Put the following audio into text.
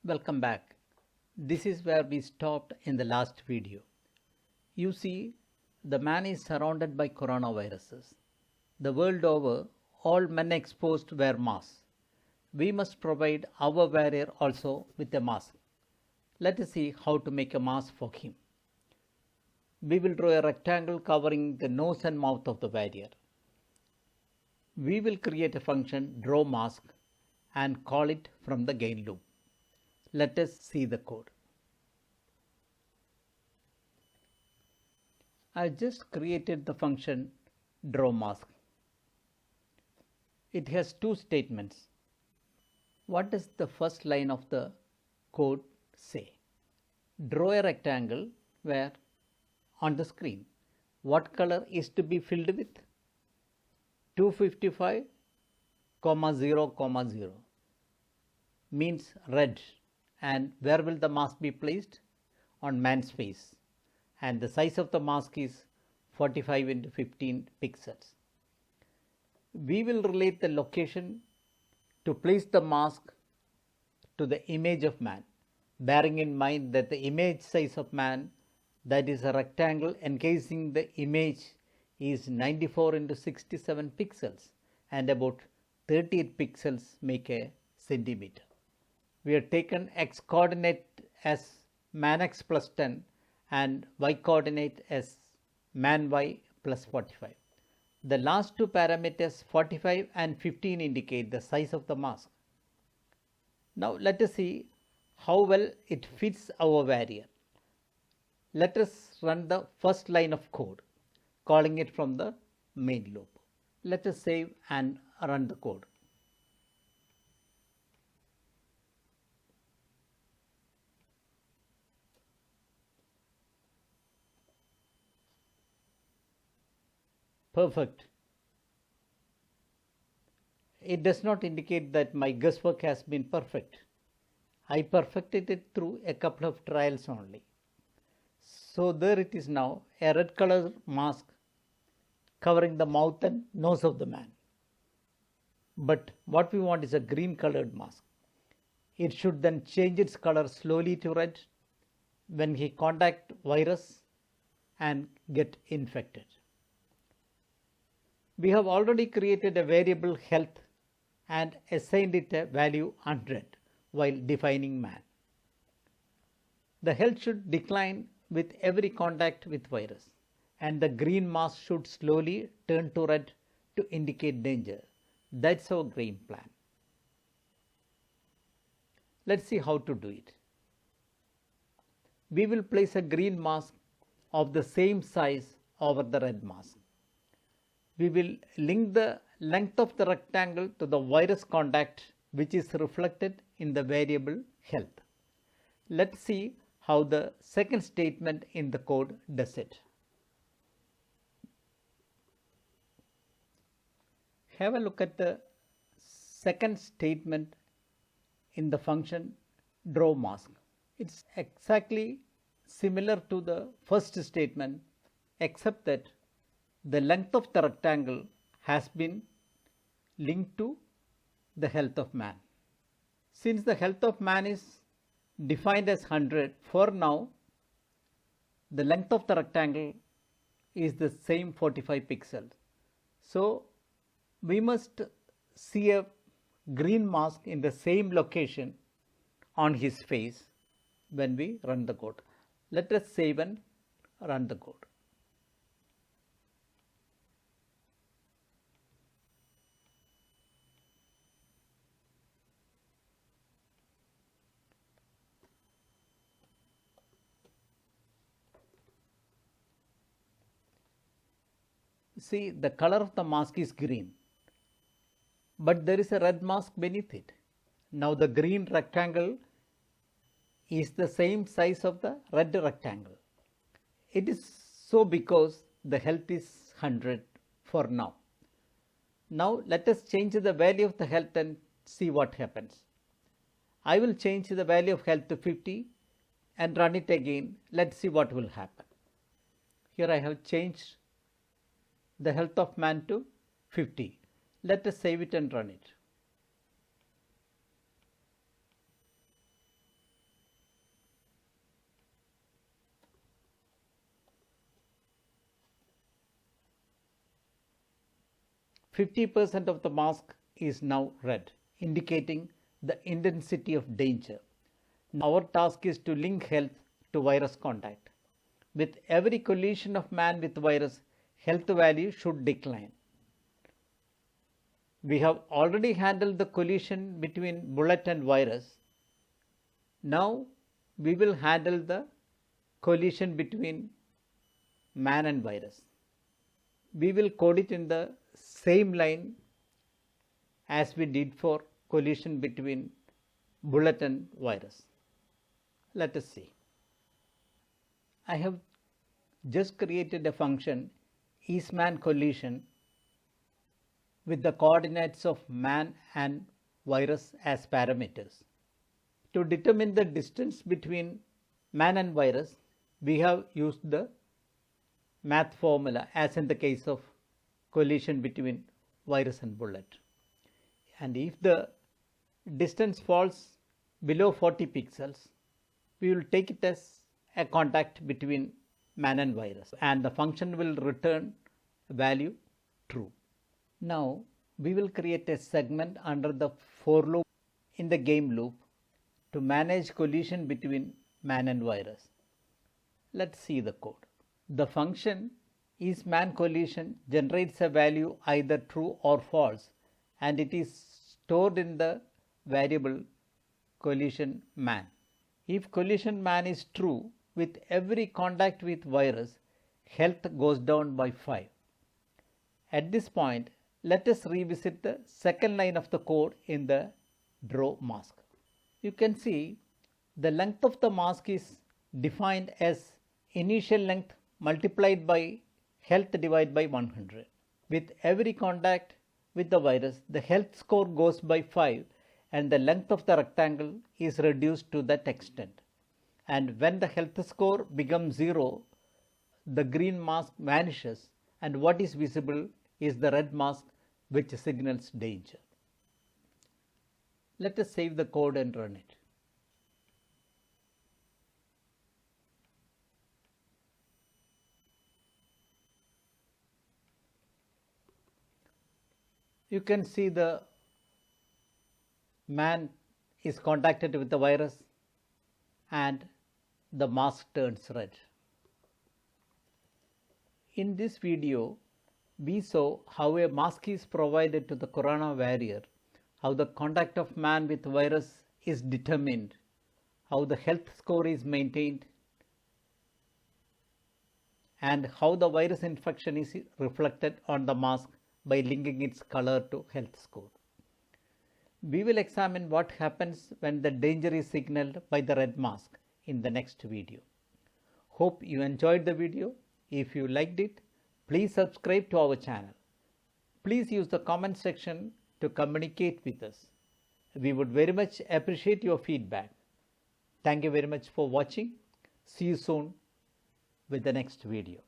Welcome back. This is where we stopped in the last video. You see, the man is surrounded by coronaviruses. The world over, all men exposed wear masks. We must provide our warrior also with a mask. Let us see how to make a mask for him. We will draw a rectangle covering the nose and mouth of the warrior. We will create a function draw mask and call it from the gain loop. Let us see the code. I just created the function draw mask. It has two statements. What does the first line of the code say? Draw a rectangle where on the screen. What color is to be filled with? 255, 0, 0 means red. And where will the mask be placed? On man's face. And the size of the mask is 45 into 15 pixels. We will relate the location to place the mask to the image of man, bearing in mind that the image size of man, that is a rectangle encasing the image, is 94 into 67 pixels and about 38 pixels make a centimeter. We have taken x coordinate as man x plus 10 and y coordinate as man y plus 45. The last two parameters 45 and 15 indicate the size of the mask. Now let us see how well it fits our warrior. Let us run the first line of code, calling it from the main loop. Let us save and run the code. Perfect. It does not indicate that my guesswork has been perfect. I perfected it through a couple of trials only. So there it is now, a red color mask covering the mouth and nose of the man. But what we want is a green colored mask. It should then change its color slowly to red when he contact virus and get infected. We have already created a variable health and assigned it a value 100 while defining man. The health should decline with every contact with virus, and the green mask should slowly turn to red to indicate danger. That's our game plan. Let's see how to do it. We will place a green mask of the same size over the red mask. We will link the length of the rectangle to the virus contact, which is reflected in the variable health. Let's see how the second statement in the code does it. Have a look at the second statement in the function draw mask. It's exactly similar to the first statement, except that the length of the rectangle has been linked to the health of man. Since the health of man is defined as 100, for now the length of the rectangle is the same 45 pixels. So we must see a green mask in the same location on his face when we run the code. Let us save and run the code. See, the color of the mask is green, but there is a red mask beneath it. Now the green rectangle is the same size of the red rectangle. It is so because the health is 100 for now. Now let us change the value of the health and see what happens. I will change the value of health to 50 and run it again. Let's see what will happen. Here I have changed the health of man to 50. Let us save it and run it. 50% of the mask is now red, indicating the intensity of danger. Our task is to link health to virus contact. With every collision of man with virus, health value should decline. We have already handled the collision between bullet and virus. Now we will handle the collision between man and virus. We will code it in the same line as we did for collision between bullet and virus. Let us see. I have just created a function isMan collision with the coordinates of man and virus as parameters. To determine the distance between man and virus, we have used the math formula as in the case of collision between virus and bullet. And if the distance falls below 40 pixels, we will take it as a contact between man and virus, and the function will return value true. Now we will create a segment under the for loop in the game loop to manage collision between man and virus. Let's see the code. The function isMan collision generates a value either true or false, and it is stored in the variable collision man. If collision man is true, with every contact with virus, health goes down by 5. At this point, let us revisit the second line of the code in the draw mask. You can see the length of the mask is defined as initial length multiplied by health divided by 100. With every contact with the virus, the health score goes by 5 and the length of the rectangle is reduced to that extent. And when the health score becomes 0, the green mask vanishes and what is visible is the red mask, which signals danger. Let us save the code and run it. You can see the man is contacted with the virus and the mask turns red. In this video, we saw how a mask is provided to the corona warrior, how the contact of man with virus is determined, how the health score is maintained, and how the virus infection is reflected on the mask by linking its color to health score. We will examine what happens when the danger is signaled by the red mask in the next video. Hope you enjoyed the video. If you liked it, please subscribe to our channel. Please use the comment section to communicate with us. We would very much appreciate your feedback. Thank you very much for watching. See you soon with the next video.